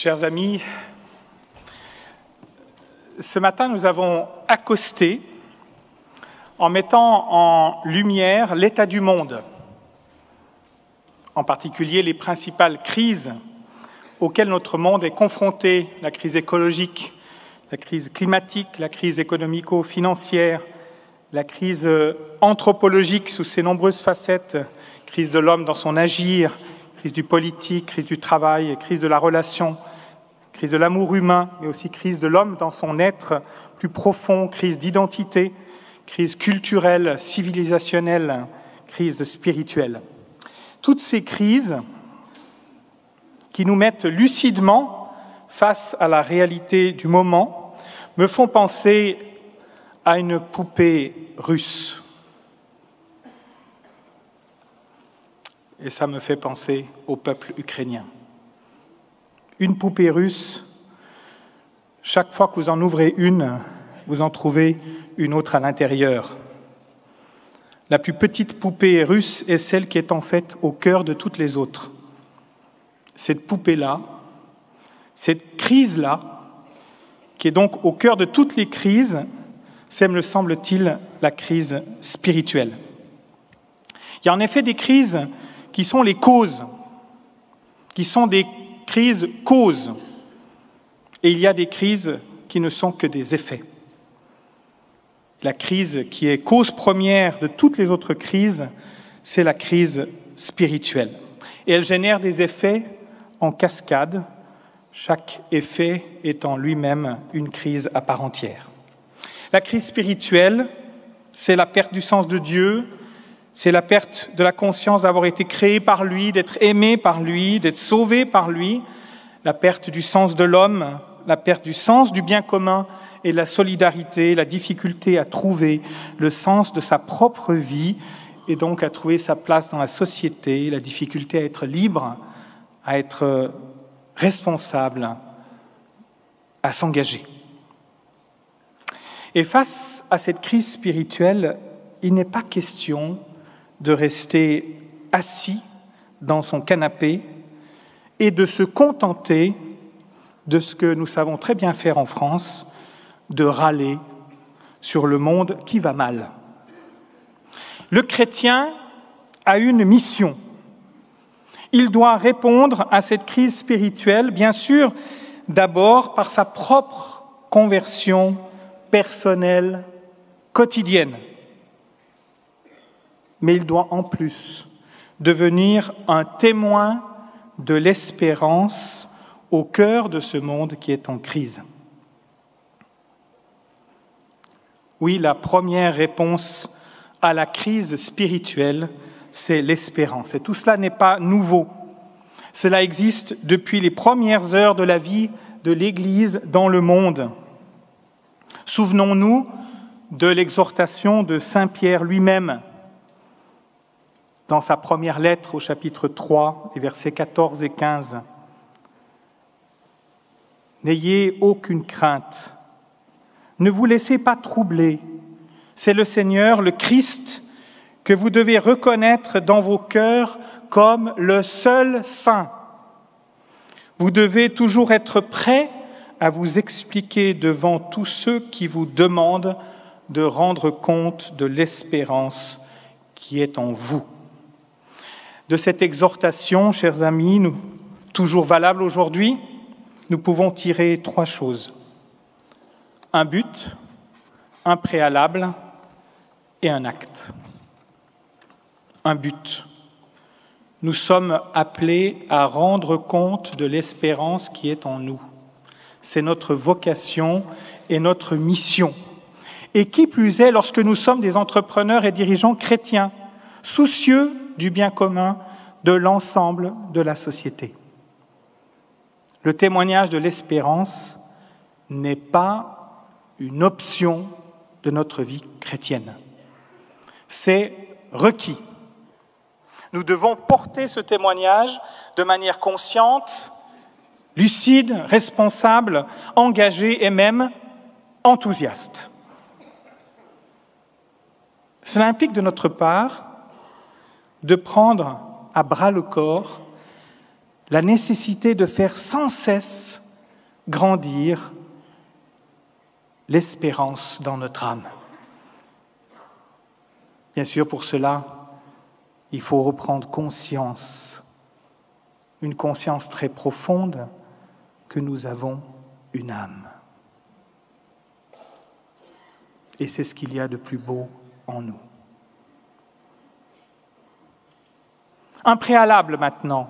Chers amis, ce matin nous avons accosté en mettant en lumière l'état du monde, en particulier les principales crises auxquelles notre monde est confronté, la crise écologique, la crise climatique, la crise économico-financière, la crise anthropologique sous ses nombreuses facettes, crise de l'homme dans son agir, crise du politique, crise du travail, crise de la relation, crise de l'amour humain, mais aussi crise de l'homme dans son être plus profond, crise d'identité, crise culturelle, civilisationnelle, crise spirituelle. Toutes ces crises qui nous mettent lucidement face à la réalité du moment me font penser à une poupée russe. Et ça me fait penser au peuple ukrainien. Une poupée russe, chaque fois que vous en ouvrez une, vous en trouvez une autre à l'intérieur. La plus petite poupée russe est celle qui est en fait au cœur de toutes les autres. Cette poupée-là, cette crise-là, qui est donc au cœur de toutes les crises, c'est, me semble-t-il, la crise spirituelle. Il y a en effet des crises qui sont les causes, qui sont des crises causes, et il y a des crises qui ne sont que des effets. La crise qui est cause première de toutes les autres crises, c'est la crise spirituelle. Et elle génère des effets en cascade, chaque effet étant lui-même une crise à part entière. La crise spirituelle, c'est la perte du sens de Dieu, c'est la perte de la conscience d'avoir été créé par lui, d'être aimé par lui, d'être sauvé par lui, la perte du sens de l'homme, la perte du sens du bien commun et de la solidarité, la difficulté à trouver le sens de sa propre vie et donc à trouver sa place dans la société, la difficulté à être libre, à être responsable, à s'engager. Et face à cette crise spirituelle, il n'est pas question de rester assis dans son canapé et de se contenter de ce que nous savons très bien faire en France, de râler sur le monde qui va mal. Le chrétien a une mission. Il doit répondre à cette crise spirituelle, bien sûr, d'abord par sa propre conversion personnelle, quotidienne. Mais il doit en plus devenir un témoin de l'espérance au cœur de ce monde qui est en crise. Oui, la première réponse à la crise spirituelle, c'est l'espérance. Et tout cela n'est pas nouveau. Cela existe depuis les premières heures de la vie de l'Église dans le monde. Souvenons-nous de l'exhortation de Saint Pierre lui-même, dans sa première lettre au chapitre 3, les versets 14 et 15. N'ayez aucune crainte, ne vous laissez pas troubler, c'est le Seigneur, le Christ, que vous devez reconnaître dans vos cœurs comme le seul saint. Vous devez toujours être prêts à vous expliquer devant tous ceux qui vous demandent de rendre compte de l'espérance qui est en vous. De cette exhortation, chers amis, toujours valable aujourd'hui, nous pouvons tirer 3 choses. Un but, un préalable et un acte. Un but. Nous sommes appelés à rendre compte de l'espérance qui est en nous. C'est notre vocation et notre mission. Et qui plus est, lorsque nous sommes des entrepreneurs et dirigeants chrétiens, soucieux du bien commun de l'ensemble de la société. Le témoignage de l'espérance n'est pas une option de notre vie chrétienne. C'est requis. Nous devons porter ce témoignage de manière consciente, lucide, responsable, engagée et même enthousiaste. Cela implique de notre part de prendre à bras le corps la nécessité de faire sans cesse grandir l'espérance dans notre âme. Bien sûr, pour cela, il faut reprendre conscience, une conscience très profonde que nous avons une âme. Et c'est ce qu'il y a de plus beau en nous. Un préalable maintenant.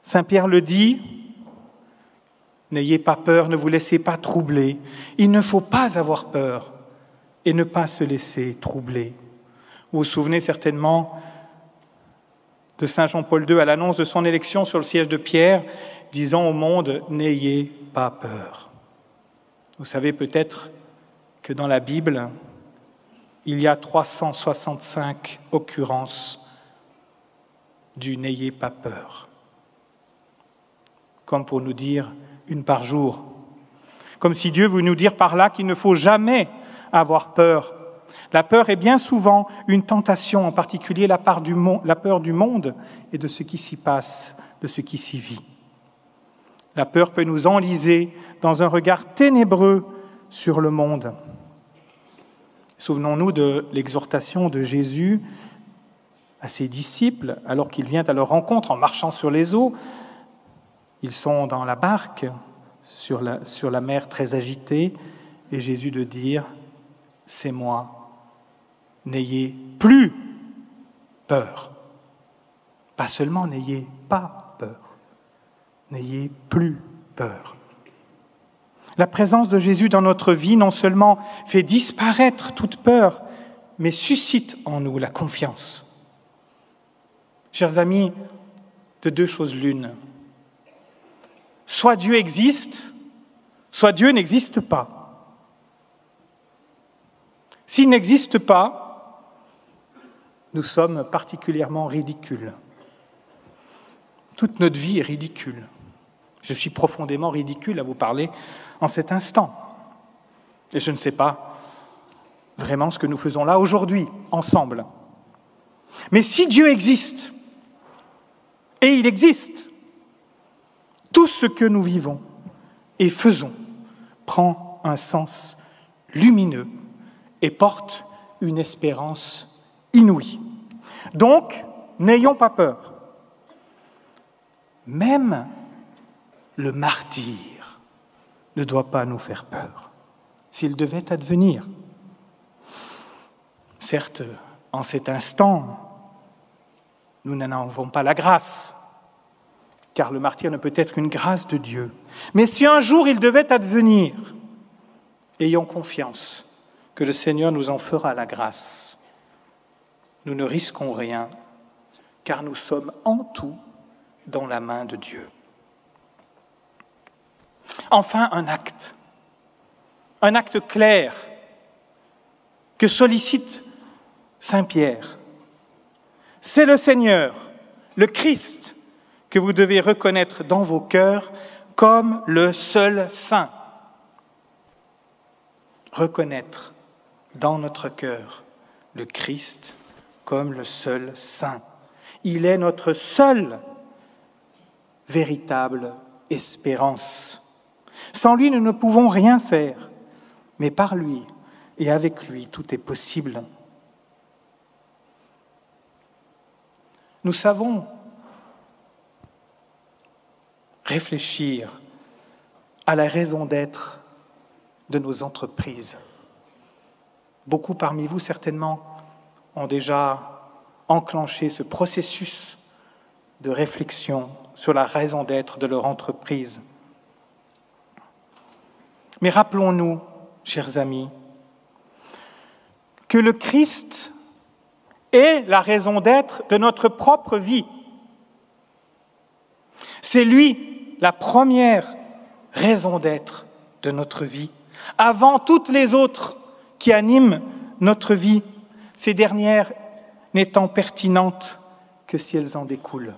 Saint Pierre le dit, n'ayez pas peur, ne vous laissez pas troubler. Il ne faut pas avoir peur et ne pas se laisser troubler. Vous vous souvenez certainement de Saint Jean-Paul II à l'annonce de son élection sur le siège de Pierre, disant au monde, n'ayez pas peur. Vous savez peut-être que dans la Bible, il y a 365 occurrences du « n'ayez pas peur », comme pour nous dire une par jour, comme si Dieu veut nous dire par là qu'il ne faut jamais avoir peur. La peur est bien souvent une tentation, en particulier la peur du monde et de ce qui s'y passe, de ce qui s'y vit. La peur peut nous enliser dans un regard ténébreux sur le monde. Souvenons-nous de l'exhortation de Jésus à ses disciples, alors qu'il vient à leur rencontre en marchant sur les eaux. Ils sont dans la barque, sur la mer très agitée, et Jésus de dire « C'est moi, n'ayez plus peur ». Pas seulement n'ayez pas peur, n'ayez plus peur. La présence de Jésus dans notre vie non seulement fait disparaître toute peur, mais suscite en nous la confiance. Chers amis, de deux choses l'une. Soit Dieu existe, soit Dieu n'existe pas. S'il n'existe pas, nous sommes particulièrement ridicules. Toute notre vie est ridicule. Je suis profondément ridicule à vous parler en cet instant. Et je ne sais pas vraiment ce que nous faisons là aujourd'hui, ensemble. Mais si Dieu existe, et il existe, tout ce que nous vivons et faisons prend un sens lumineux et porte une espérance inouïe. Donc, n'ayons pas peur. Même le martyre ne doit pas nous faire peur, s'il devait advenir. Certes, en cet instant, nous n'en avons pas la grâce, car le martyre ne peut être qu'une grâce de Dieu. Mais si un jour il devait advenir, ayons confiance que le Seigneur nous en fera la grâce. Nous ne risquons rien, car nous sommes en tout dans la main de Dieu. Enfin, un acte clair que sollicite Saint Pierre. C'est le Seigneur, le Christ, que vous devez reconnaître dans vos cœurs comme le seul saint. Reconnaître dans notre cœur le Christ comme le seul saint. Il est notre seule véritable espérance. Sans lui, nous ne pouvons rien faire, mais par lui et avec lui, tout est possible. Nous savons réfléchir à la raison d'être de nos entreprises. Beaucoup parmi vous, certainement, ont déjà enclenché ce processus de réflexion sur la raison d'être de leur entreprise. Mais rappelons-nous, chers amis, que le Christ est la raison d'être de notre propre vie. C'est lui la première raison d'être de notre vie, avant toutes les autres qui animent notre vie, ces dernières n'étant pertinentes que si elles en découlent.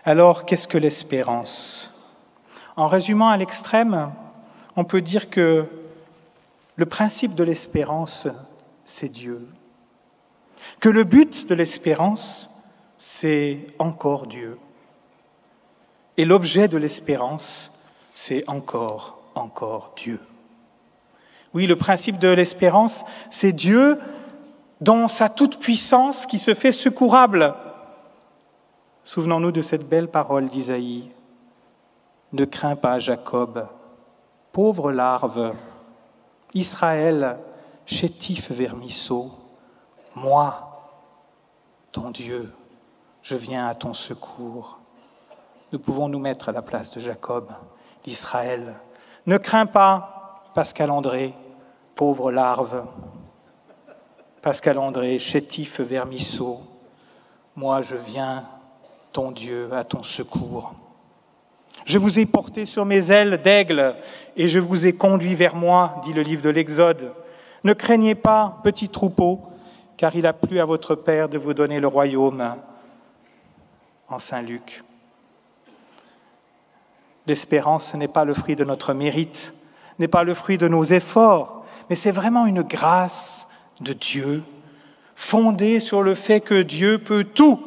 Alors, qu'est-ce que l'espérance ? En résumant à l'extrême, on peut dire que le principe de l'espérance, c'est Dieu. que le but de l'espérance, c'est encore Dieu. Et l'objet de l'espérance, c'est encore Dieu. Oui, le principe de l'espérance, c'est Dieu dans sa toute-puissance qui se fait secourable. Souvenons-nous de cette belle parole d'Isaïe. « Ne crains pas, Jacob, pauvre larve, Israël, chétif vermisseau, moi, ton Dieu, je viens à ton secours. » Nous pouvons nous mettre à la place de Jacob, d'Israël. Ne crains pas, Pascal André, pauvre larve. Pascal André, chétif vermisseau, moi je viens, ton Dieu, à ton secours. Je vous ai porté sur mes ailes d'aigle et je vous ai conduit vers moi, dit le livre de l'Exode. Ne craignez pas, petit troupeau, car il a plu à votre Père de vous donner le royaume. En Saint Luc. L'espérance, ce n'est pas le fruit de notre mérite, n'est pas le fruit de nos efforts, mais c'est vraiment une grâce de Dieu, fondée sur le fait que Dieu peut tout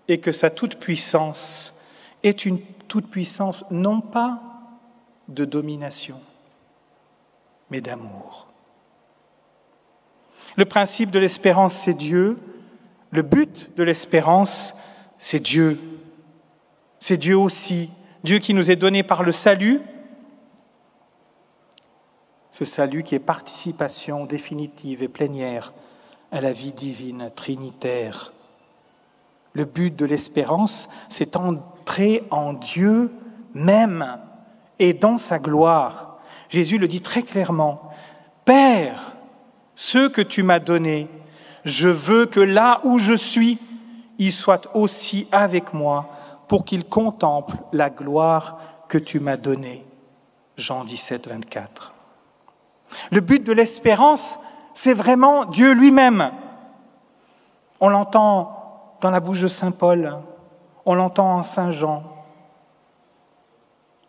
et que sa toute-puissance est une toute-puissance non pas de domination, mais d'amour. Le principe de l'espérance, c'est Dieu. Le but de l'espérance, c'est Dieu. C'est Dieu aussi, Dieu qui nous est donné par le salut, ce salut qui est participation définitive et plénière à la vie divine trinitaire. Le but de l'espérance, c'est entrer en Dieu même et dans sa gloire. Jésus le dit très clairement, « Père, ce que tu m'as donné, je veux que là où je suis, il soit aussi avec moi pour qu'il contemple la gloire que tu m'as donnée. » Jean 17, 24. Le but de l'espérance, c'est vraiment Dieu lui-même. On l'entend dans la bouche de saint Paul, on l'entend en saint Jean.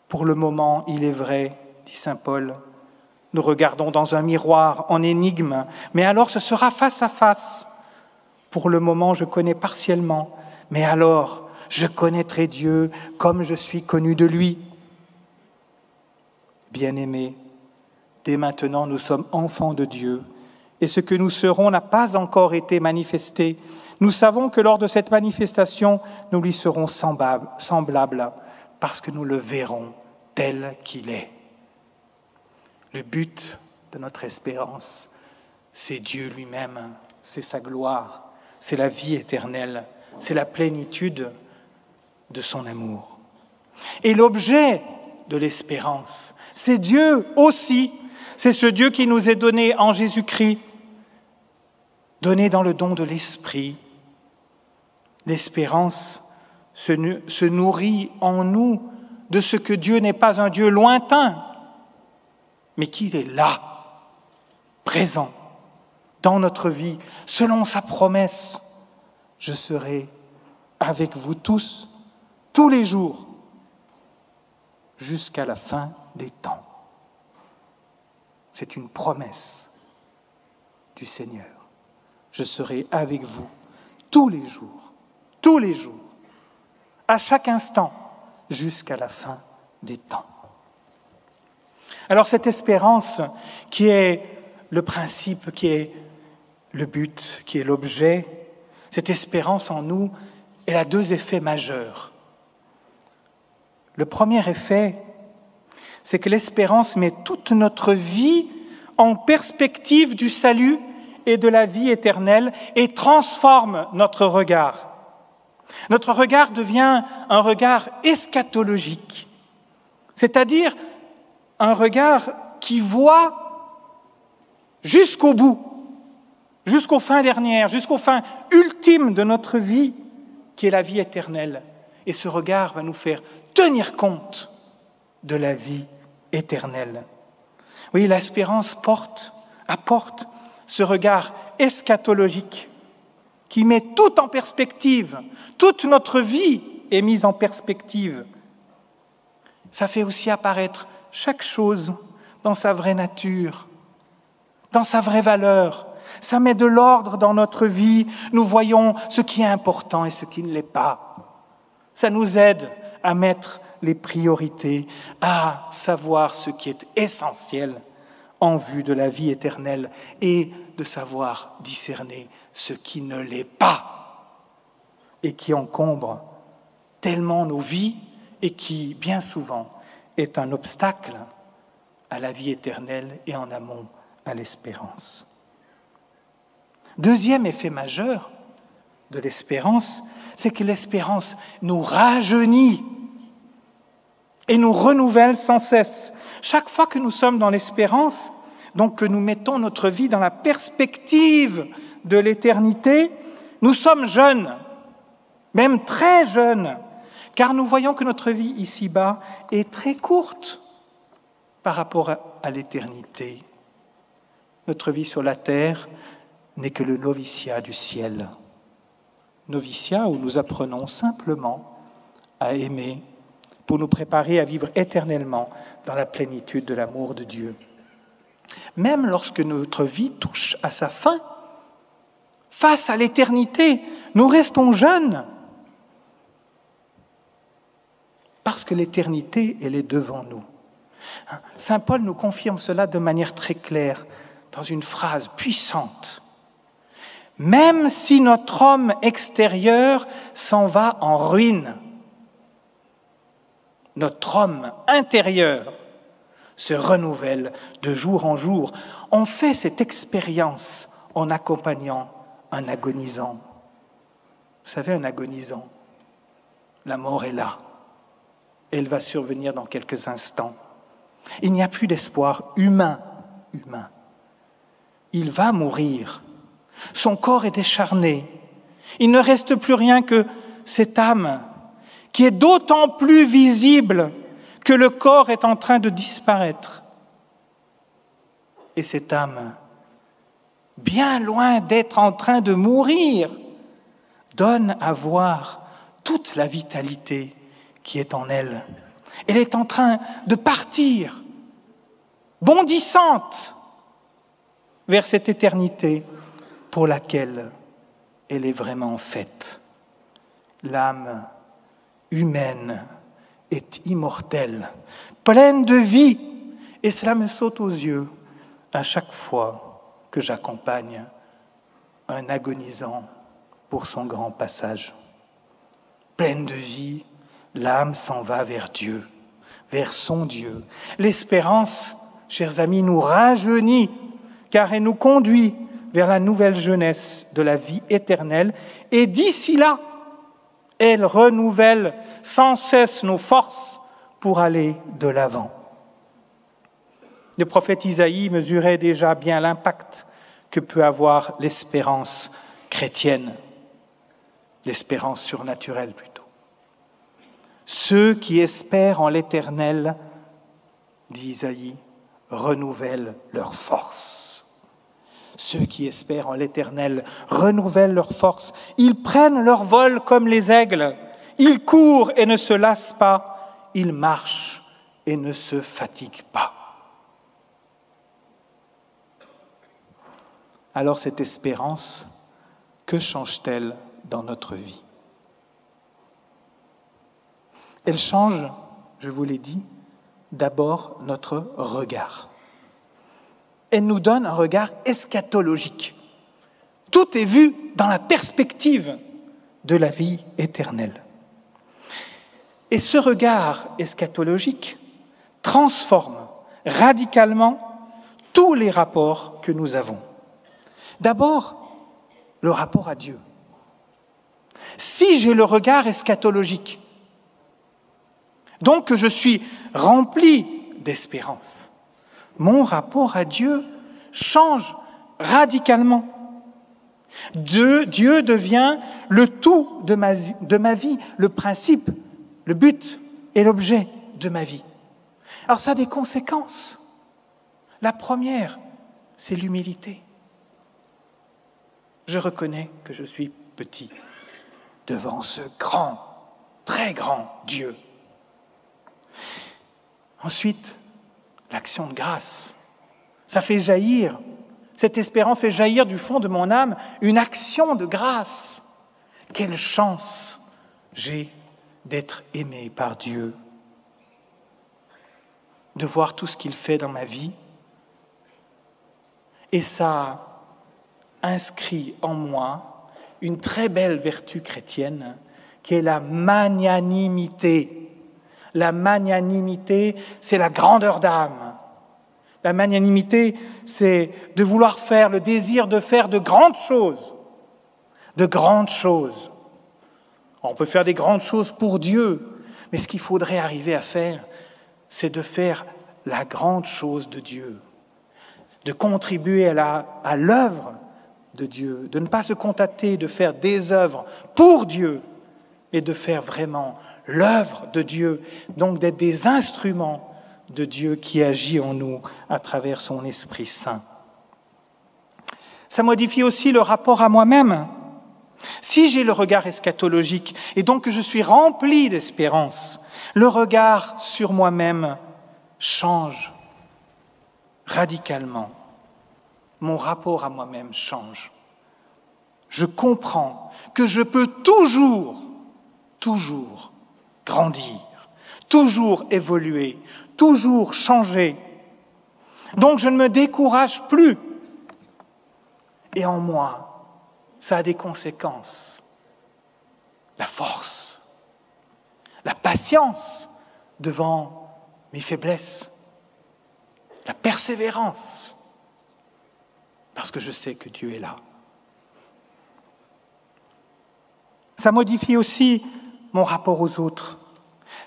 Pour le moment, il est vrai, dit saint Paul, nous regardons dans un miroir en énigme, mais alors ce sera face à face. Pour le moment, je connais partiellement, mais alors je connaîtrai Dieu comme je suis connu de lui. Bien-aimés, dès maintenant, nous sommes enfants de Dieu, et ce que nous serons n'a pas encore été manifesté. Nous savons que lors de cette manifestation, nous lui serons semblables, parce que nous le verrons tel qu'il est. Le but de notre espérance, c'est Dieu lui-même, c'est sa gloire, c'est la vie éternelle, c'est la plénitude de son amour. Et l'objet de l'espérance, c'est Dieu aussi. C'est ce Dieu qui nous est donné en Jésus-Christ, donné dans le don de l'Esprit. L'espérance se nourrit en nous de ce que Dieu n'est pas un Dieu lointain, mais qu'il est là, présent, dans notre vie, selon sa promesse. Je serai avec vous tous les jours, jusqu'à la fin des temps. C'est une promesse du Seigneur. Je serai avec vous tous les jours, à chaque instant, jusqu'à la fin des temps. Alors cette espérance qui est le principe, qui est le but, qui est l'objet, cette espérance en nous, elle a deux effets majeurs. Le premier effet, c'est que l'espérance met toute notre vie en perspective du salut et de la vie éternelle et transforme notre regard. Notre regard devient un regard eschatologique, c'est-à-dire un regard qui voit jusqu'au bout, jusqu'aux fins dernières, jusqu'aux fins ultimes de notre vie, qui est la vie éternelle. Et ce regard va nous faire tenir compte de la vie éternelle. Oui, l'espérance apporte ce regard eschatologique qui met tout en perspective. Toute notre vie est mise en perspective. Ça fait aussi apparaître chaque chose dans sa vraie nature, dans sa vraie valeur. Ça met de l'ordre dans notre vie. Nous voyons ce qui est important et ce qui ne l'est pas. Ça nous aide à mettre les priorités, à savoir ce qui est essentiel en vue de la vie éternelle et de savoir discerner ce qui ne l'est pas et qui encombre tellement nos vies et qui, bien souvent, est un obstacle à la vie éternelle et en amont à l'espérance. Deuxième effet majeur de l'espérance, c'est que l'espérance nous rajeunit et nous renouvelle sans cesse. Chaque fois que nous sommes dans l'espérance, donc que nous mettons notre vie dans la perspective de l'éternité, nous sommes jeunes, même très jeunes, car nous voyons que notre vie ici-bas est très courte par rapport à l'éternité. Notre vie sur la terre n'est que le noviciat du ciel. Noviciat où nous apprenons simplement à aimer pour nous préparer à vivre éternellement dans la plénitude de l'amour de Dieu. Même lorsque notre vie touche à sa fin, face à l'éternité, nous restons jeunes. Parce que l'éternité, elle est devant nous. Saint Paul nous confirme cela de manière très claire, dans une phrase puissante. Même si notre homme extérieur s'en va en ruine, notre homme intérieur se renouvelle de jour en jour. On fait cette expérience en accompagnant un agonisant. Vous savez, un agonisant, la mort est là. Elle va survenir dans quelques instants. Il n'y a plus d'espoir humain. Il va mourir. Son corps est décharné. Il ne reste plus rien que cette âme qui est d'autant plus visible que le corps est en train de disparaître. Et cette âme, bien loin d'être en train de mourir, donne à voir toute la vitalité qui est en elle. Elle est en train de partir, bondissante, vers cette éternité pour laquelle elle est vraiment faite. L'âme humaine est immortelle, pleine de vie, et cela me saute aux yeux à chaque fois que j'accompagne un agonisant pour son grand passage. Pleine de vie, l'âme s'en va vers Dieu, vers son Dieu. L'espérance, chers amis, nous rajeunit, car elle nous conduit vers la nouvelle jeunesse de la vie éternelle. Et d'ici là, elle renouvelle sans cesse nos forces pour aller de l'avant. Le prophète Isaïe mesurait déjà bien l'impact que peut avoir l'espérance chrétienne, l'espérance surnaturelle plutôt. Ceux qui espèrent en l'Éternel, dit Isaïe, renouvellent leur force. Ceux qui espèrent en l'Éternel renouvellent leur force. Ils prennent leur vol comme les aigles. Ils courent et ne se lassent pas. Ils marchent et ne se fatiguent pas. Alors cette espérance, que change-t-elle dans notre vie ? Elle change, je vous l'ai dit, d'abord notre regard. Elle nous donne un regard eschatologique. Tout est vu dans la perspective de la vie éternelle. Et ce regard eschatologique transforme radicalement tous les rapports que nous avons. D'abord, le rapport à Dieu. Si j'ai le regard eschatologique, donc que je suis rempli d'espérance, mon rapport à Dieu change radicalement. Dieu devient le tout de ma vie, le principe, le but et l'objet de ma vie. Alors ça a des conséquences. La première, c'est l'humilité. Je reconnais que je suis petit devant ce grand, très grand Dieu. Ensuite, l'action de grâce. Ça fait jaillir Cette espérance fait jaillir du fond de mon âme une action de grâce. Quelle chance j'ai d'être aimé par Dieu, de voir tout ce qu'il fait dans ma vie. Et ça inscrit en moi une très belle vertu chrétienne qui est la magnanimité. La magnanimité, c'est la grandeur d'âme. La magnanimité, c'est de vouloir faire, le désir de faire de grandes choses. De grandes choses. On peut faire des grandes choses pour Dieu, mais ce qu'il faudrait arriver à faire, c'est de faire la grande chose de Dieu, de contribuer à l'œuvre de Dieu, de ne pas se contenter de faire des œuvres pour Dieu, mais de faire vraiment l'œuvre de Dieu, donc d'être des instruments de Dieu qui agit en nous à travers son Esprit Saint. Ça modifie aussi le rapport à moi-même. Si j'ai le regard eschatologique et donc que je suis rempli d'espérance, le regard sur moi-même change radicalement. Mon rapport à moi-même change. Je comprends que je peux toujours grandir, toujours évoluer, toujours changer. Donc je ne me décourage plus. Et en moi, ça a des conséquences. La force, la patience devant mes faiblesses, la persévérance, parce que je sais que Dieu est là. Ça modifie aussi mon rapport aux autres.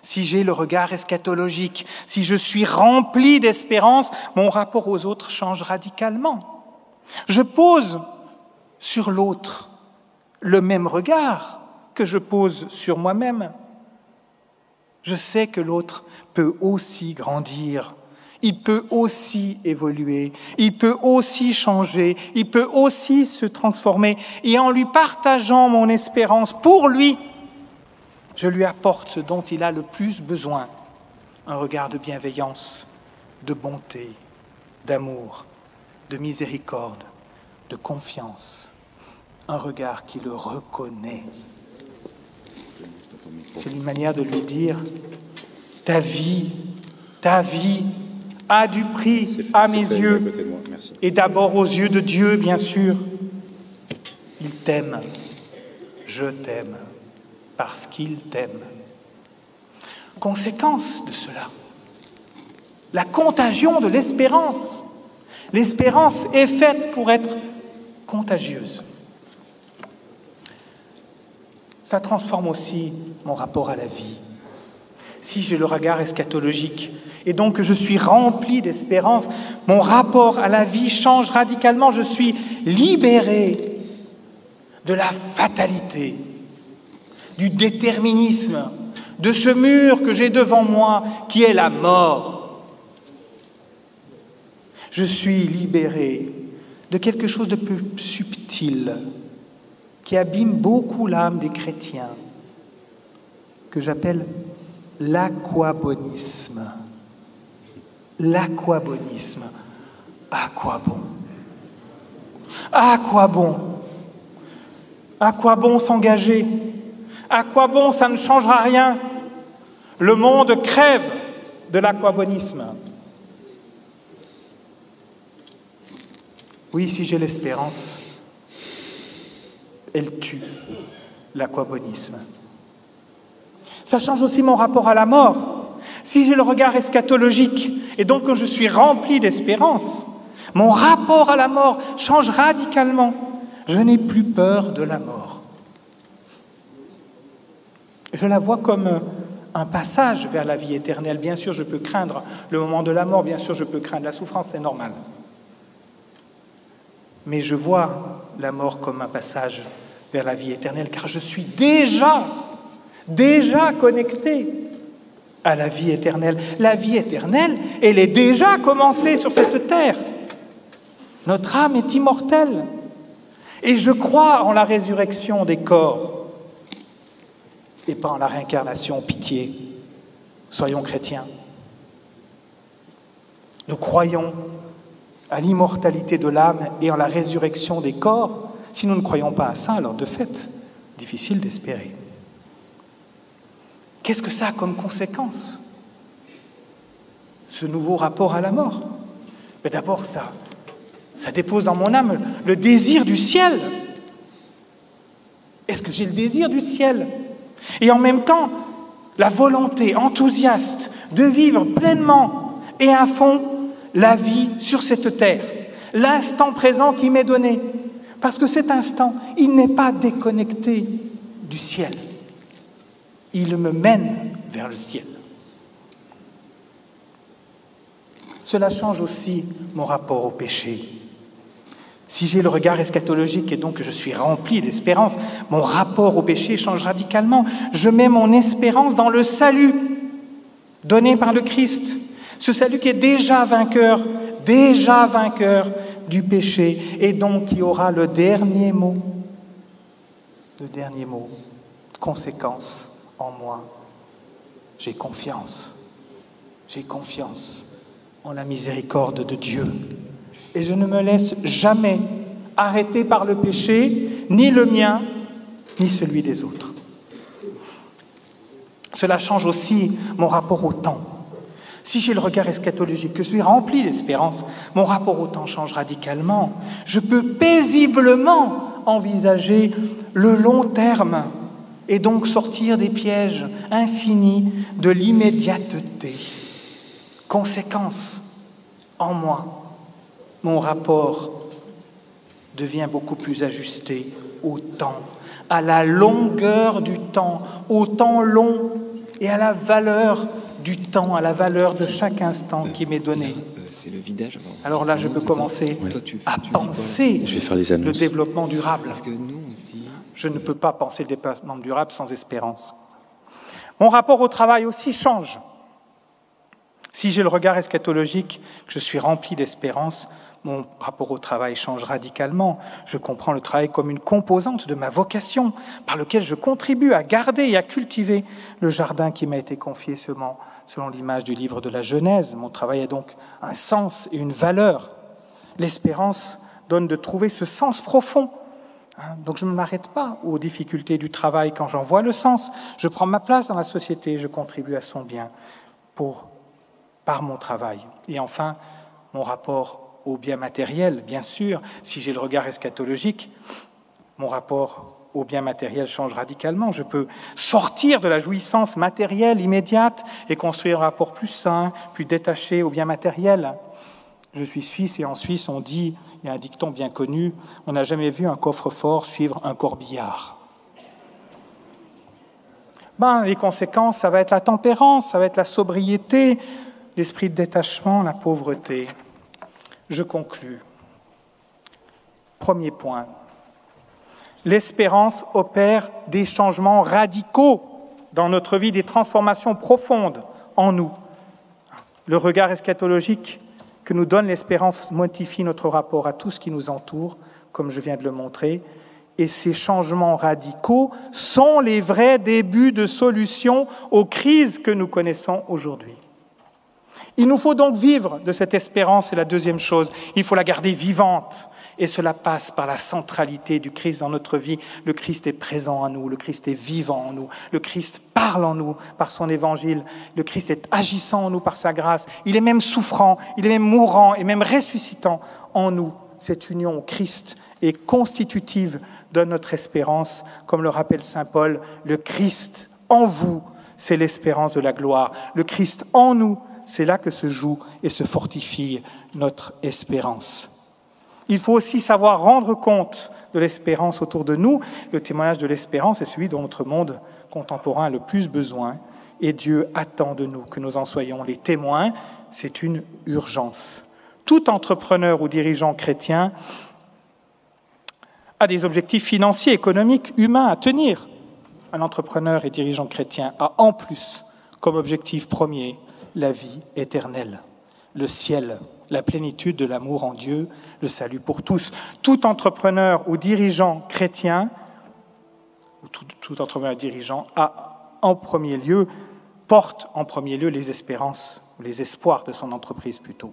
Si j'ai le regard eschatologique, si je suis rempli d'espérance, mon rapport aux autres change radicalement. Je pose sur l'autre le même regard que je pose sur moi-même. Je sais que l'autre peut aussi grandir, il peut aussi évoluer, il peut aussi changer, il peut aussi se transformer. Et en lui partageant mon espérance pour lui, je lui apporte ce dont il a le plus besoin, un regard de bienveillance, de bonté, d'amour, de miséricorde, de confiance, un regard qui le reconnaît. C'est une manière de lui dire, ta vie a du prix à mes yeux, et d'abord aux yeux de Dieu, bien sûr. Il t'aime, je t'aime, parce qu'il t'aime. Conséquence de cela, la contagion de l'espérance. L'espérance est faite pour être contagieuse. Ça transforme aussi mon rapport à la vie. Si j'ai le regard eschatologique et donc que je suis rempli d'espérance, mon rapport à la vie change radicalement. Je suis libéré de la fatalité, du déterminisme, de ce mur que j'ai devant moi qui est la mort. Je suis libéré de quelque chose de plus subtil qui abîme beaucoup l'âme des chrétiens, que j'appelle l'aquabonisme. L'aquabonisme. À quoi bon? À quoi bon? À quoi bon s'engager? À quoi bon? Ça ne changera rien. Le monde crève de l'aquabonisme. Oui, si j'ai l'espérance, elle tue l'aquabonisme. Ça change aussi mon rapport à la mort. Si j'ai le regard eschatologique et donc que je suis rempli d'espérance, mon rapport à la mort change radicalement. Je n'ai plus peur de la mort. Je la vois comme un passage vers la vie éternelle. Bien sûr, je peux craindre le moment de la mort, bien sûr, je peux craindre la souffrance, c'est normal. Mais je vois la mort comme un passage vers la vie éternelle, car je suis déjà connecté à la vie éternelle. La vie éternelle, elle est déjà commencée sur cette terre. Notre âme est immortelle. Et je crois en la résurrection des corps et pas en la réincarnation. Pitié, soyons chrétiens. Nous croyons à l'immortalité de l'âme et en la résurrection des corps, si nous ne croyons pas à ça, alors de fait, difficile d'espérer. Qu'est-ce que ça a comme conséquence, ce nouveau rapport à la mort? Mais d'abord, ça dépose dans mon âme le désir du ciel. Est-ce que j'ai le désir du ciel? Et en même temps, la volonté enthousiaste de vivre pleinement et à fond la vie sur cette terre, l'instant présent qui m'est donné. Parce que cet instant, il n'est pas déconnecté du ciel. Il me mène vers le ciel. Cela change aussi mon rapport au péché. Si j'ai le regard eschatologique et donc que je suis rempli d'espérance, mon rapport au péché change radicalement. Je mets mon espérance dans le salut donné par le Christ. Ce salut qui est déjà vainqueur du péché et donc qui aura le dernier mot, conséquence en moi. J'ai confiance en la miséricorde de Dieu. Et je ne me laisse jamais arrêter par le péché, ni le mien, ni celui des autres. Cela change aussi mon rapport au temps. Si j'ai le regard eschatologique, que je suis rempli d'espérance, mon rapport au temps change radicalement. Je peux paisiblement envisager le long terme et donc sortir des pièges infinis de l'immédiateté. Conséquence, en moi, mon rapport devient beaucoup plus ajusté au temps, à la longueur du temps, au temps long et à la valeur du temps, à la valeur de chaque instant qui m'est donné. C'est le vidage. Alors là, je peux commencer à penser le développement durable. Parce que nous, on dit... Je ne peux pas penser le développement durable sans espérance. Mon rapport au travail aussi change. Si j'ai le regard eschatologique, que je suis rempli d'espérance, mon rapport au travail change radicalement. Je comprends le travail comme une composante de ma vocation, par laquelle je contribue à garder et à cultiver le jardin qui m'a été confié selon l'image du livre de la Genèse. Mon travail a donc un sens et une valeur. L'espérance donne de trouver ce sens profond. Donc je ne m'arrête pas aux difficultés du travail quand j'en vois le sens. Je prends ma place dans la société, je contribue à son bien par mon travail. Et enfin, mon rapport au bien matériel, bien sûr. Si j'ai le regard eschatologique, mon rapport au bien matériel change radicalement. Je peux sortir de la jouissance matérielle immédiate et construire un rapport plus sain, plus détaché au bien matériel. Je suis suisse et en Suisse, on dit, il y a un dicton bien connu, on n'a jamais vu un coffre-fort suivre un corbillard. Les conséquences, ça va être la tempérance, ça va être la sobriété, l'esprit de détachement, la pauvreté. Je conclus. Premier point. L'espérance opère des changements radicaux dans notre vie, des transformations profondes en nous. Le regard eschatologique que nous donne l'espérance modifie notre rapport à tout ce qui nous entoure, comme je viens de le montrer, et ces changements radicaux sont les vrais débuts de solutions aux crises que nous connaissons aujourd'hui. Il nous faut donc vivre de cette espérance, c'est la deuxième chose. Il faut la garder vivante. Et cela passe par la centralité du Christ dans notre vie. Le Christ est présent en nous, le Christ est vivant en nous, le Christ parle en nous par son évangile, le Christ est agissant en nous par sa grâce. Il est même souffrant, il est même mourant et même ressuscitant en nous. Cette union au Christ est constitutive de notre espérance. Comme le rappelle saint Paul, le Christ en vous, c'est l'espérance de la gloire. Le Christ en nous, c'est là que se joue et se fortifie notre espérance. Il faut aussi savoir rendre compte de l'espérance autour de nous. Le témoignage de l'espérance est celui dont notre monde contemporain a le plus besoin. Et Dieu attend de nous que nous en soyons les témoins. C'est une urgence. Tout entrepreneur ou dirigeant chrétien a des objectifs financiers, économiques, humains à tenir. Un entrepreneur et dirigeant chrétien a en plus comme objectif premier la vie éternelle, le ciel, la plénitude de l'amour en Dieu, le salut pour tous. Tout entrepreneur ou dirigeant chrétien, ou tout entrepreneur et dirigeant porte en premier lieu les espérances, ou les espoirs de son entreprise plutôt.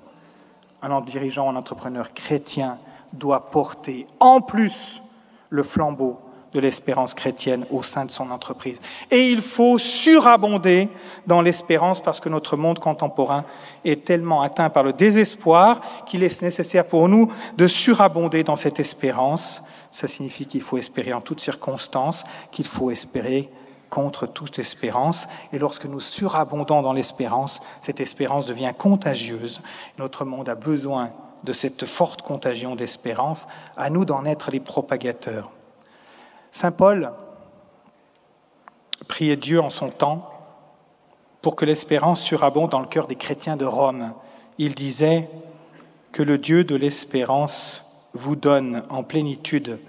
un dirigeant, un entrepreneur chrétien doit porter en plus le flambeau de l'espérance chrétienne au sein de son entreprise. Et il faut surabonder dans l'espérance parce que notre monde contemporain est tellement atteint par le désespoir qu'il est nécessaire pour nous de surabonder dans cette espérance. Ça signifie qu'il faut espérer en toutes circonstances, qu'il faut espérer contre toute espérance. Et lorsque nous surabondons dans l'espérance, cette espérance devient contagieuse. Notre monde a besoin de cette forte contagion d'espérance, à nous d'en être les propagateurs. Saint Paul priait Dieu en son temps pour que l'espérance surabonde dans le cœur des chrétiens de Rome. Il disait que le Dieu de l'espérance vous donne en plénitude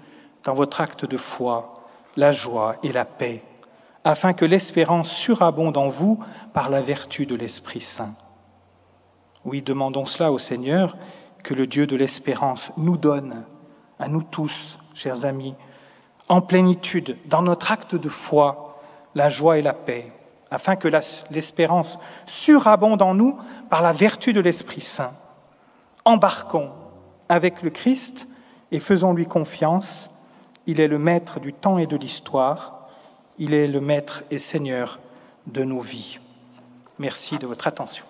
dans votre acte de foi la joie et la paix, afin que l'espérance surabonde en vous par la vertu de l'Esprit Saint. Oui, demandons cela au Seigneur, que le Dieu de l'espérance nous donne, à nous tous, chers amis, en plénitude, dans notre acte de foi, la joie et la paix, afin que l'espérance surabonde en nous par la vertu de l'Esprit Saint. Embarquons avec le Christ et faisons-lui confiance. Il est le maître du temps et de l'histoire. Il est le maître et Seigneur de nos vies. Merci de votre attention.